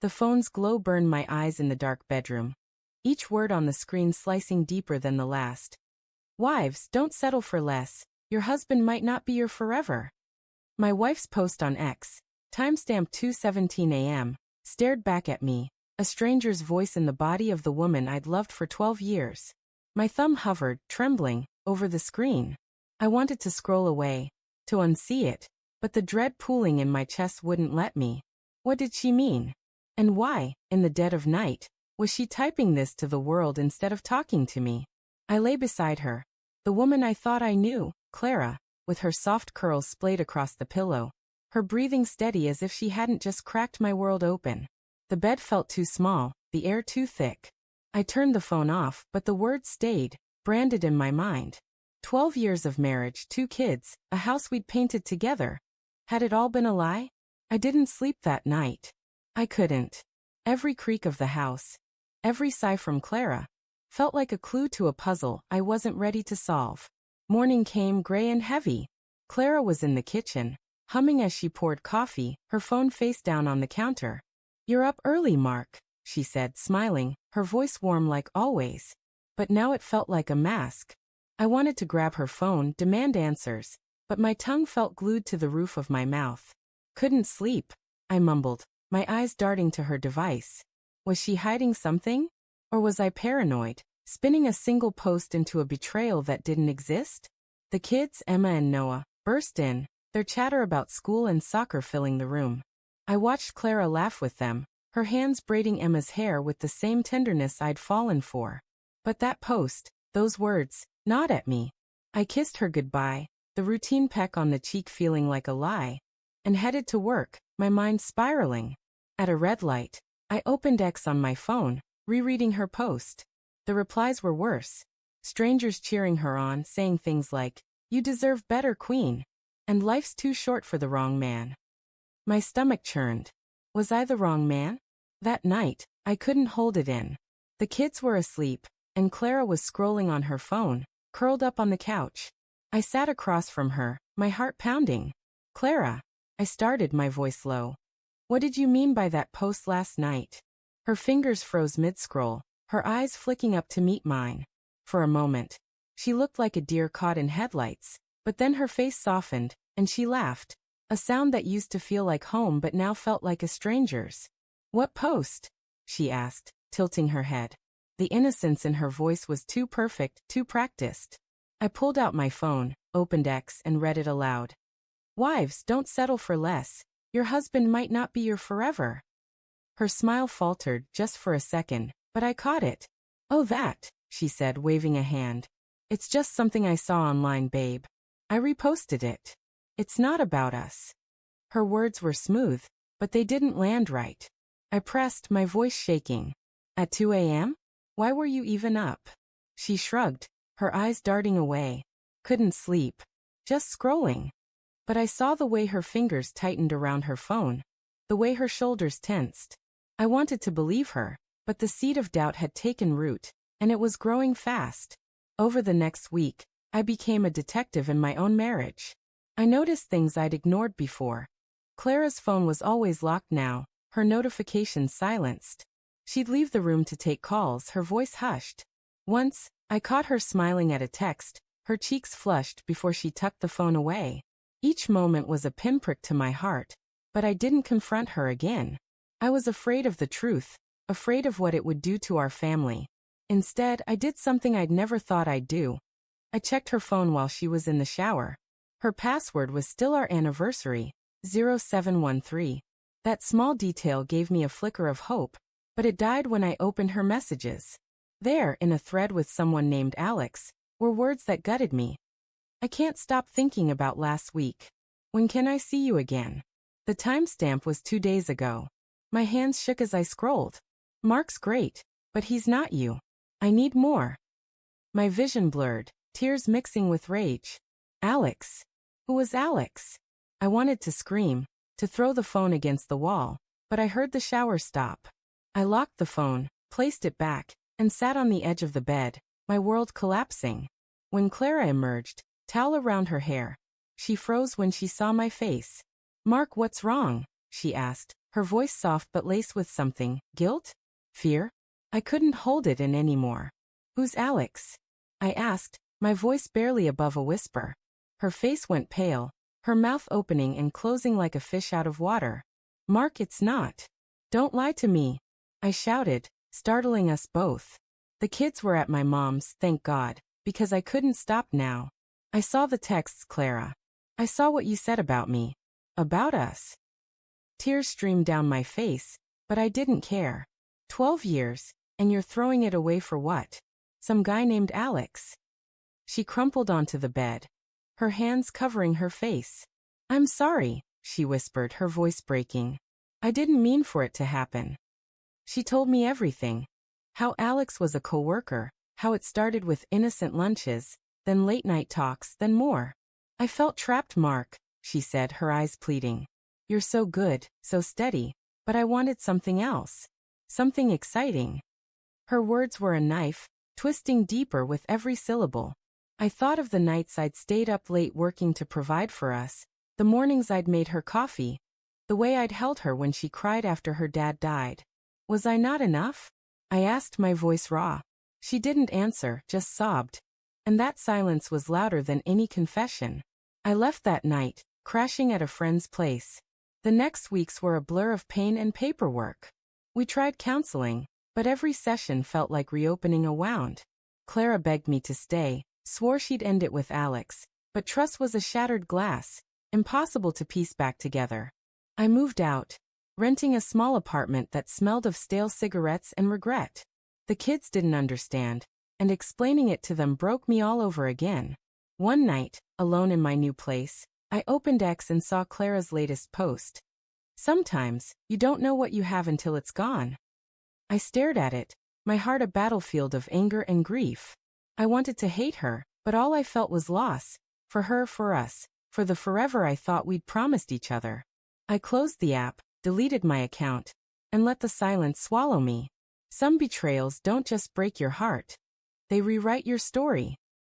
The phone's glow burned my eyes in the dark bedroom, each word on the screen slicing deeper than the last. Wives, don't settle for less. Your husband might not be your forever. My wife's post on X, timestamp 2:17 a.m., stared back at me, a stranger's voice in the body of the woman I'd loved for 12 years. My thumb hovered, trembling, over the screen. I wanted to scroll away, to unsee it, but the dread pooling in my chest wouldn't let me. What did she mean? And why, in the dead of night, was she typing this to the world instead of talking to me? I lay beside her, the woman I thought I knew, Clara, with her soft curls splayed across the pillow, her breathing steady as if she hadn't just cracked my world open. The bed felt too small, the air too thick. I turned the phone off, but the words stayed, branded in my mind. 12 years of marriage, 2 kids, a house we'd painted together. Had it all been a lie? I didn't sleep that night. I couldn't. Every creak of the house, every sigh from Clara, felt like a clue to a puzzle I wasn't ready to solve. Morning came gray and heavy. Clara was in the kitchen, humming as she poured coffee, her phone face down on the counter. "You're up early, Mark," she said, smiling, her voice warm like always. But now it felt like a mask. I wanted to grab her phone, demand answers, but my tongue felt glued to the roof of my mouth. "Couldn't sleep," I mumbled, my eyes darting to her device. Was she hiding something? Or was I paranoid, spinning a single post into a betrayal that didn't exist? The kids, Emma and Noah, burst in, their chatter about school and soccer filling the room. I watched Clara laugh with them, her hands braiding Emma's hair with the same tenderness I'd fallen for. But that post, those words, gnawed at me. I kissed her goodbye, the routine peck on the cheek feeling like a lie, and headed to work, my mind spiraling. At a red light, I opened X on my phone, rereading her post. The replies were worse. Strangers cheering her on, saying things like, "You deserve better, Queen," and "Life's too short for the wrong man." My stomach churned. Was I the wrong man? That night, I couldn't hold it in. The kids were asleep, and Clara was scrolling on her phone, curled up on the couch. I sat across from her, my heart pounding. "Clara," I started, my voice low. "What did you mean by that post last night?" Her fingers froze mid-scroll, her eyes flicking up to meet mine. For a moment, she looked like a deer caught in headlights, but then her face softened, and she laughed, a sound that used to feel like home but now felt like a stranger's. "What post?" she asked, tilting her head. The innocence in her voice was too perfect, too practiced. I pulled out my phone, opened X, and read it aloud. "Wives, don't settle for less. Your husband might not be your forever." Her smile faltered just for a second, but I caught it. "Oh, that," she said, waving a hand. "It's just something I saw online, babe. I reposted it. It's not about us." Her words were smooth, but they didn't land right. I pressed, my voice shaking. "At 2 a.m.? Why were you even up?" She shrugged, her eyes darting away. "Couldn't sleep. Just scrolling." But I saw the way her fingers tightened around her phone, the way her shoulders tensed. I wanted to believe her, but the seed of doubt had taken root, and it was growing fast. Over the next week, I became a detective in my own marriage. I noticed things I'd ignored before. Clara's phone was always locked now, her notifications silenced. She'd leave the room to take calls, her voice hushed. Once, I caught her smiling at a text, her cheeks flushed before she tucked the phone away. Each moment was a pinprick to my heart, but I didn't confront her again. I was afraid of the truth, afraid of what it would do to our family. Instead, I did something I'd never thought I'd do. I checked her phone while she was in the shower. Her password was still our anniversary, 0713. That small detail gave me a flicker of hope, but it died when I opened her messages. There, in a thread with someone named Alex, were words that gutted me. "I can't stop thinking about last week. When can I see you again?" The timestamp was 2 days ago. My hands shook as I scrolled. "Mark's great, but he's not you. I need more." My vision blurred, tears mixing with rage. Alex. Who was Alex? I wanted to scream, to throw the phone against the wall, but I heard the shower stop. I locked the phone, placed it back, and sat on the edge of the bed, my world collapsing. When Clara emerged, towel around her hair, she froze when she saw my face. "Mark, what's wrong?" she asked, her voice soft but laced with something. Guilt? Fear? I couldn't hold it in anymore. Who's Alex? I asked, my voice barely above a whisper. Her face went pale, her mouth opening and closing like a fish out of water. Mark, it's not. Don't lie to me, I shouted, startling us both. The kids were at my mom's, thank God, because I couldn't stop now. I saw the texts, Clara. I saw what you said about me. About us. Tears streamed down my face, but I didn't care. 12 years, and you're throwing it away for what? Some guy named Alex. She crumpled onto the bed, her hands covering her face. I'm sorry, she whispered, her voice breaking. I didn't mean for it to happen. She told me everything. How Alex was a co-worker, how it started with innocent lunches, then late-night talks, then more. I felt trapped, Mark, she said, her eyes pleading. You're so good, so steady, but I wanted something else. Something exciting. Her words were a knife, twisting deeper with every syllable. I thought of the nights I'd stayed up late working to provide for us, the mornings I'd made her coffee, the way I'd held her when she cried after her dad died. Was I not enough? I asked, my voice raw. She didn't answer, just sobbed. And that silence was louder than any confession. I left that night, crashing at a friend's place. The next weeks were a blur of pain and paperwork. We tried counseling, but every session felt like reopening a wound. Clara begged me to stay, swore she'd end it with Alex, but trust was a shattered glass, impossible to piece back together. I moved out, renting a small apartment that smelled of stale cigarettes and regret. The kids didn't understand, and explaining it to them broke me all over again. One night, alone in my new place, I opened X and saw Clara's latest post. Sometimes, you don't know what you have until it's gone. I stared at it, my heart a battlefield of anger and grief. I wanted to hate her, but all I felt was loss. For her, for us, for the forever I thought we'd promised each other. I closed the app, deleted my account, and let the silence swallow me. Some betrayals don't just break your heart. They rewrite your story.